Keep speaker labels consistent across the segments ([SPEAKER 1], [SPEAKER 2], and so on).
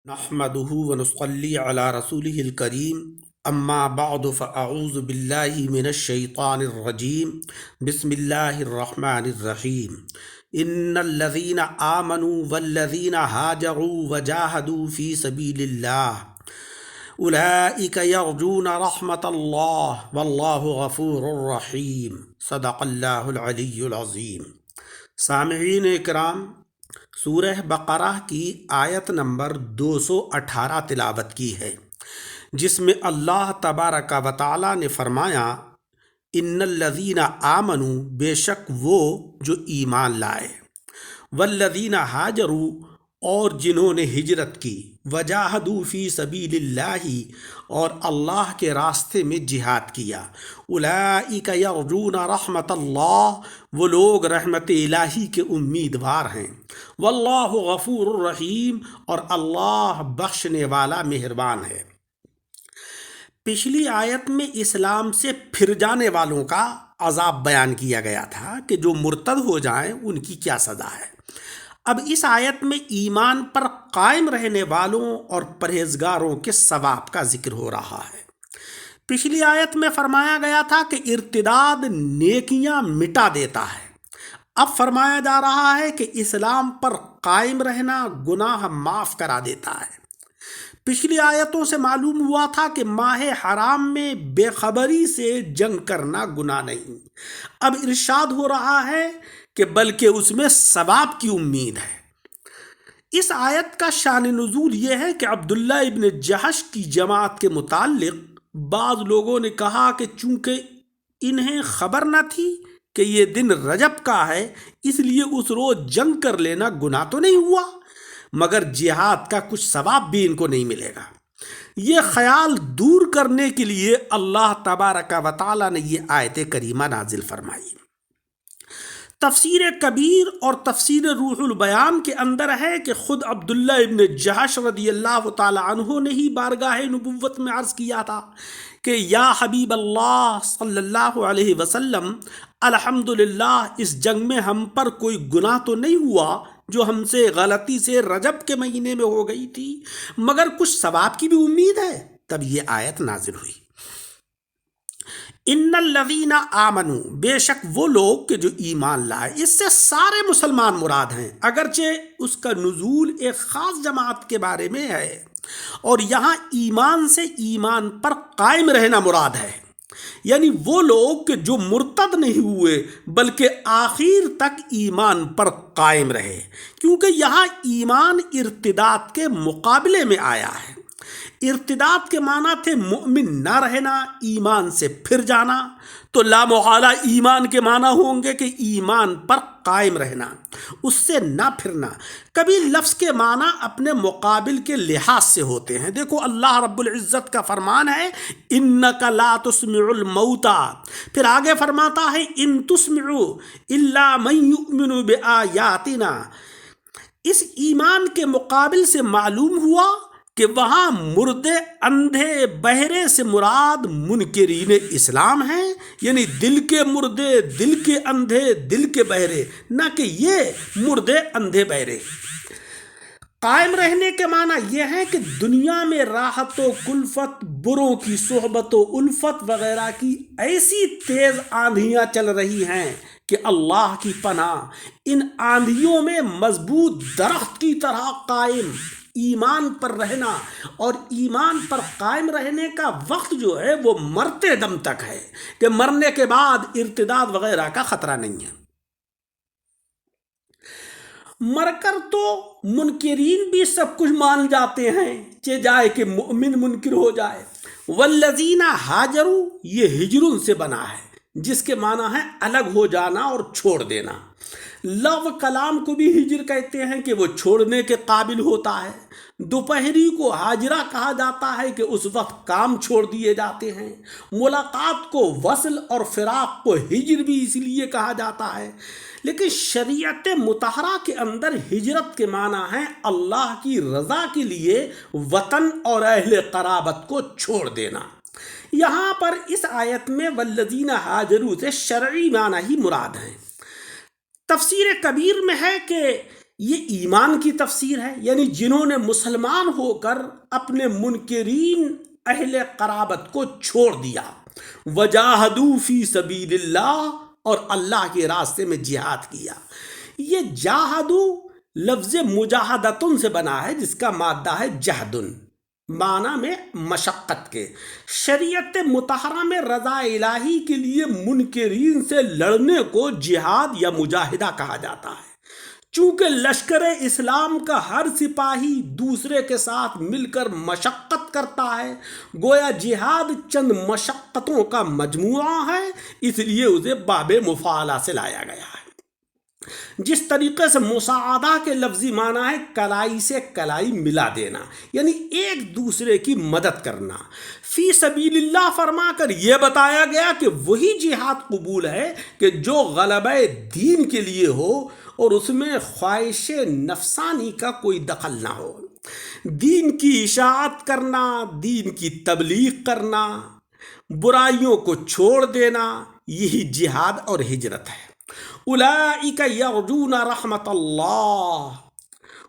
[SPEAKER 1] نحمده ونصلي على رسوله الكريم اما بعد فاعوذ بالله من الشيطان الرجيم بسم الله الرحمن الرحيم ان الذين آمنوا والذين هاجروا وجاهدوا في سبيل الله اولئك يرجون رحمة الله والله غفور رحيم صدق الله العلي العظيم۔ سامعین اکرام، سورہ بقرہ کی آیت نمبر 218 تلاوت کی ہے، جس میں اللہ تبارک و تعالی نے فرمایا ان الذین آمنوا، بے شک وہ جو ایمان لائے، والذین ہاجروا، اور جنہوں نے ہجرت کی، وجاہدوا فی سبیل اللہ، اور اللہ کے راستے میں جہاد کیا، اولئک یرجون رحمت اللہ، وہ لوگ رحمت الہی کے امیدوار ہیں، واللہ غفور الرحیم، اور اللہ بخشنے والا مہربان ہے۔ پچھلی آیت میں اسلام سے پھر جانے والوں کا عذاب بیان کیا گیا تھا کہ جو مرتد ہو جائیں ان کی کیا سزا ہے۔ اب اس آیت میں ایمان پر قائم رہنے والوں اور پرہیزگاروں کے ثواب کا ذکر ہو رہا ہے۔ پچھلی آیت میں فرمایا گیا تھا کہ ارتداد نیکیاں مٹا دیتا ہے، اب فرمایا جا رہا ہے کہ اسلام پر قائم رہنا گناہ معاف کرا دیتا ہے۔ پچھلی آیتوں سے معلوم ہوا تھا کہ ماہ حرام میں بے خبری سے جنگ کرنا گناہ نہیں، اب ارشاد ہو رہا ہے کہ بلکہ اس میں ثواب کی امید ہے۔ اس آیت کا شان نزول یہ ہے کہ عبداللہ ابن جہش کی جماعت کے متعلق بعض لوگوں نے کہا کہ چونکہ انہیں خبر نہ تھی کہ یہ دن رجب کا ہے، اس لیے اس روز جنگ کر لینا گناہ تو نہیں ہوا، مگر جہاد کا کچھ ثواب بھی ان کو نہیں ملے گا۔ یہ خیال دور کرنے کے لیے اللہ تبارک و تعالی نے یہ آیت کریمہ نازل فرمائی۔ تفسیر کبیر اور تفسیر روح البیان کے اندر ہے کہ خود عبداللہ ابن جہش رضی اللہ تعالی عنہ نے ہی بارگاہ نبوت میں عرض کیا تھا کہ یا حبیب اللہ صلی اللہ علیہ وسلم، الحمدللہ اس جنگ میں ہم پر کوئی گناہ تو نہیں ہوا جو ہم سے غلطی سے رجب کے مہینے میں ہو گئی تھی، مگر کچھ ثواب کی بھی امید ہے۔ تب یہ آیت نازل ہوئی، ان الذین آمنوا، بے شک وہ لوگ کہ جو ایمان لائے۔ اس سے سارے مسلمان مراد ہیں، اگرچہ اس کا نزول ایک خاص جماعت کے بارے میں ہے، اور یہاں ایمان سے ایمان پر قائم رہنا مراد ہے، یعنی وہ لوگ کہ جو مرتد نہیں ہوئے بلکہ آخر تک ایمان پر قائم رہے، کیونکہ یہاں ایمان ارتداد کے مقابلے میں آیا ہے۔ ارتداد کے معنی تھے مؤمن نہ رہنا، ایمان سے پھر جانا، تو لا محالہ ایمان کے معنی ہوں گے کہ ایمان پر قائم رہنا، اس سے نہ پھرنا۔ کبھی لفظ کے معنی اپنے مقابل کے لحاظ سے ہوتے ہیں۔ دیکھو اللہ رب العزت کا فرمان ہے اِنَّكَ لَا تُسْمِعُ الْمَوْتَى، پھر آگے فرماتا ہے اِن تُسْمِعُ إِلَّا مَن يُؤْمِنُ بِآيَاتِنَا۔ اس ایمان کے مقابل سے معلوم ہوا کہ وہاں مردے اندھے بہرے سے مراد منکرین اسلام ہیں، یعنی دل کے مردے، دل کے اندھے، دل کے بہرے، نہ کہ یہ مردے اندھے بہرے۔ قائم رہنے کے معنی یہ ہے کہ دنیا میں راحت و کلفت، بروں کی صحبت و الفت وغیرہ کی ایسی تیز آندھیاں چل رہی ہیں کہ اللہ کی پناہ، ان آندھیوں میں مضبوط درخت کی طرح قائم ایمان پر رہنا، اور ایمان پر قائم رہنے کا وقت جو ہے وہ مرتے دم تک ہے، کہ مرنے کے بعد ارتداد وغیرہ کا خطرہ نہیں ہے۔ مر کر تو منکرین بھی سب کچھ مان جاتے ہیں، چہ جائے کہ مؤمن منکر ہو جائے۔ والذین ہاجروا، یہ ہجرن سے بنا ہے، جس کے معنی ہے الگ ہو جانا اور چھوڑ دینا۔ لغو کلام کو بھی ہجر کہتے ہیں کہ وہ چھوڑنے کے قابل ہوتا ہے۔ دوپہری کو حاجرہ کہا جاتا ہے کہ اس وقت کام چھوڑ دیے جاتے ہیں۔ ملاقات کو وصل اور فراق کو ہجر بھی اس لیے کہا جاتا ہے۔ لیکن شریعت مطہرہ کے اندر ہجرت کے معنی ہے اللہ کی رضا کے لیے وطن اور اہل قرابت کو چھوڑ دینا۔ یہاں پر اس آیت میں والذین ہاجروا سے شرعی معنی ہی مراد ہیں۔ تفسیر کبیر میں ہے کہ یہ ایمان کی تفسیر ہے، یعنی جنہوں نے مسلمان ہو کر اپنے منکرین اہل قرابت کو چھوڑ دیا، وجاہدوا فی سبیل اللہ، اور اللہ کے راستے میں جہاد کیا۔ یہ جاہدو لفظ مجاہدتن سے بنا ہے، جس کا مادہ ہے جہدن، معنی میں مشقت کے۔ شریعت مطہرہ میں رضا الہی کے لیے منکرین سے لڑنے کو جہاد یا مجاہدہ کہا جاتا ہے۔ چونکہ لشکر اسلام کا ہر سپاہی دوسرے کے ساتھ مل کر مشقت کرتا ہے، گویا جہاد چند مشقتوں کا مجموعہ ہے، اس لیے اسے باب مفاعلہ سے لایا گیا ہے۔ جس طریقے سے مساعدہ کے لفظی معنی ہے کلائی سے کلائی ملا دینا، یعنی ایک دوسرے کی مدد کرنا۔ فی سبیل اللہ فرما کر یہ بتایا گیا کہ وہی جہاد قبول ہے کہ جو غلبہ دین کے لیے ہو اور اس میں خواہش نفسانی کا کوئی دخل نہ ہو۔ دین کی اشاعت کرنا، دین کی تبلیغ کرنا، برائیوں کو چھوڑ دینا، یہی جہاد اور ہجرت ہے۔ اولئک یرجون رحمت اللہ،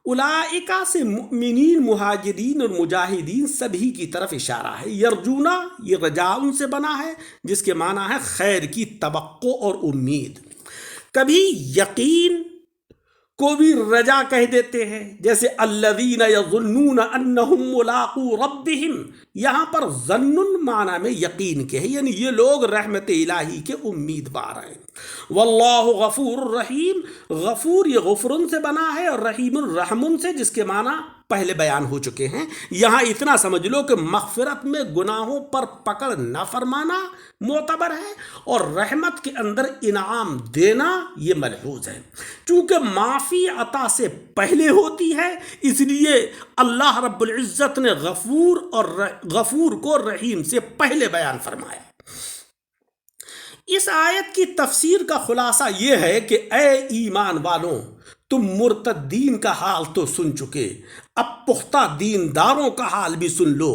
[SPEAKER 1] اولئک سے مؤمنین، مہاجرین اور مجاہدین سبھی کی طرف اشارہ ہے۔ یرجونا یہ رجاء سے بنا ہے، جس کے معنی ہے خیر کی توقع اور امید۔ کبھی یقین کو بھی رجا کہہ دیتے ہیں، جیسے الذین یظنون انہم ملاقو ربہم، یہاں پر ظنن معنی میں یقین کے ہے، یعنی یہ لوگ رحمت الہی کے امیدوار ہیں۔ واللہ غفور الرحیم، غفور یہ غفرن سے بنا ہے اور رحیم الرحمن سے، جس کے معنی پہلے بیان ہو چکے ہیں۔ یہاں اتنا سمجھ لو کہ مغفرت میں گناہوں پر پکڑ نہ فرمانا معتبر ہے، اور رحمت کے اندر انعام دینا یہ ملحوظ ہے۔ چونکہ معافی عطا سے پہلے ہوتی ہے، اس لیے اللہ رب العزت نے غفور کو رحیم سے پہلے بیان فرمایا۔ اس آیت کی تفسیر کا خلاصہ یہ ہے کہ اے ایمان والوں، تم مرتدین کا حال تو سن چکے، اب پختہ دینداروں کا حال بھی سن لو۔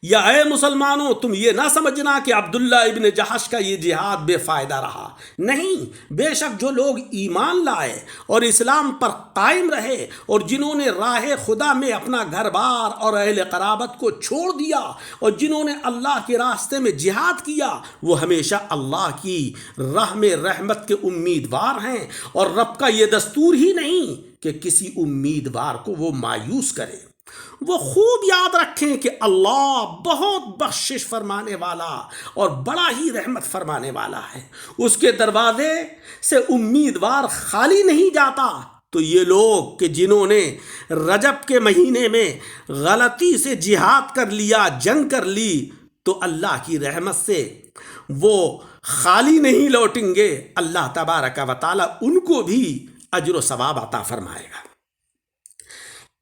[SPEAKER 1] یا اے مسلمانوں، تم یہ نہ سمجھنا کہ عبداللہ ابن جحش کا یہ جہاد بے فائدہ رہا، نہیں، بے شک جو لوگ ایمان لائے اور اسلام پر قائم رہے اور جنہوں نے راہ خدا میں اپنا گھر بار اور اہل قرابت کو چھوڑ دیا اور جنہوں نے اللہ کے راستے میں جہاد کیا، وہ ہمیشہ اللہ کی راہ میں رحمت کے امیدوار ہیں، اور رب کا یہ دستور ہی نہیں کہ کسی امیدوار کو وہ مایوس کرے۔ وہ خوب یاد رکھیں کہ اللہ بہت بخشش فرمانے والا اور بڑا ہی رحمت فرمانے والا ہے، اس کے دروازے سے امیدوار خالی نہیں جاتا۔ تو یہ لوگ کہ جنہوں نے رجب کے مہینے میں غلطی سے جہاد کر لیا، جنگ کر لی، تو اللہ کی رحمت سے وہ خالی نہیں لوٹیں گے، اللہ تبارک و تعالی ان کو بھی اجر و ثواب عطا فرمائے گا۔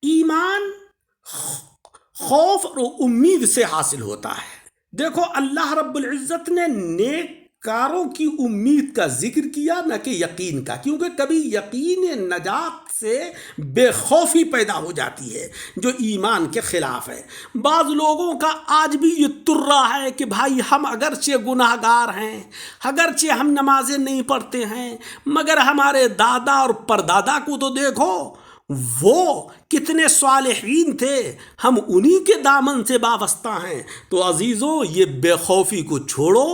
[SPEAKER 1] ایمان خوف اور امید سے حاصل ہوتا ہے۔ دیکھو اللہ رب العزت نے نیک کاروں کی امید کا ذکر کیا، نہ کہ یقین کا، کیونکہ کبھی یقین نجات سے بے خوفی پیدا ہو جاتی ہے جو ایمان کے خلاف ہے۔ بعض لوگوں کا آج بھی یہ ترا ہے کہ بھائی ہم اگرچہ گناہ گار ہیں، اگرچہ ہم نمازیں نہیں پڑھتے ہیں، مگر ہمارے دادا اور پردادا کو تو دیکھو، وہ کتنے صالحین تھے، ہم انہی کے دامن سے وابستہ ہیں۔ تو عزیزوں، یہ بے خوفی کو چھوڑو،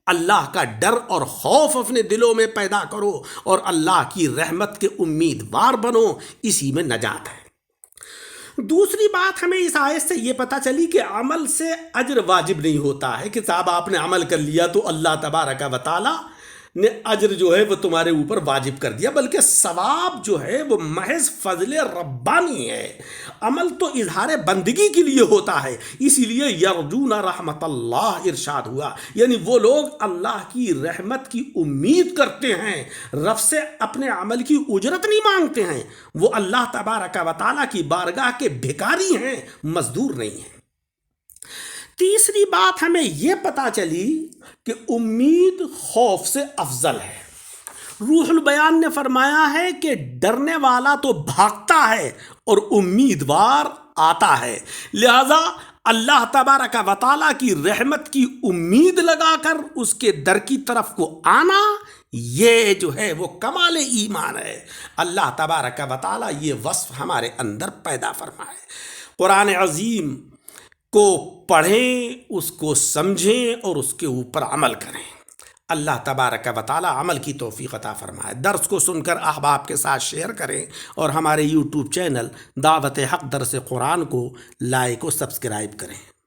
[SPEAKER 1] اللہ کا ڈر اور خوف اپنے دلوں میں پیدا کرو اور اللہ کی رحمت کے امیدوار بنو، اسی میں نجات ہے۔ دوسری بات ہمیں اس آیت سے یہ پتہ چلی کہ عمل سے اجر واجب نہیں ہوتا ہے کہ صاحب آپ نے عمل کر لیا تو اللہ تبارک و تعالی نے اجر جو ہے وہ تمہارے اوپر واجب کر دیا، بلکہ ثواب جو ہے وہ محض فضل ربانی ہے۔ عمل تو اظہار بندگی کے لیے ہوتا ہے، اسی لیے یرجون رحمت اللہ ارشاد ہوا، یعنی وہ لوگ اللہ کی رحمت کی امید کرتے ہیں، رب سے اپنے عمل کی اجرت نہیں مانگتے ہیں، وہ اللہ تبارک و تعالیٰ کی بارگاہ کے بھکاری ہیں، مزدور نہیں ہیں۔ تیسری بات ہمیں یہ پتہ چلی کہ امید خوف سے افضل ہے۔ روح البیان نے فرمایا ہے کہ ڈرنے والا تو بھاگتا ہے اور امیدوار آتا ہے، لہذا اللہ تبارک و تعالیٰ کی رحمت کی امید لگا کر اس کے در کی طرف کو آنا، یہ جو ہے وہ کمال ایمان ہے۔ اللہ تبارک و تعالیٰ یہ وصف ہمارے اندر پیدا فرمائے۔ قرآن عظیم کو پڑھیں، اس کو سمجھیں اور اس کے اوپر عمل کریں۔ اللہ تبارک و تعالیٰ عمل کی توفیق عطا فرمائے۔ درس کو سن کر احباب کے ساتھ شیئر کریں اور ہمارے یوٹیوب چینل دعوت حق درس قرآن کو لائک و سبسکرائب کریں۔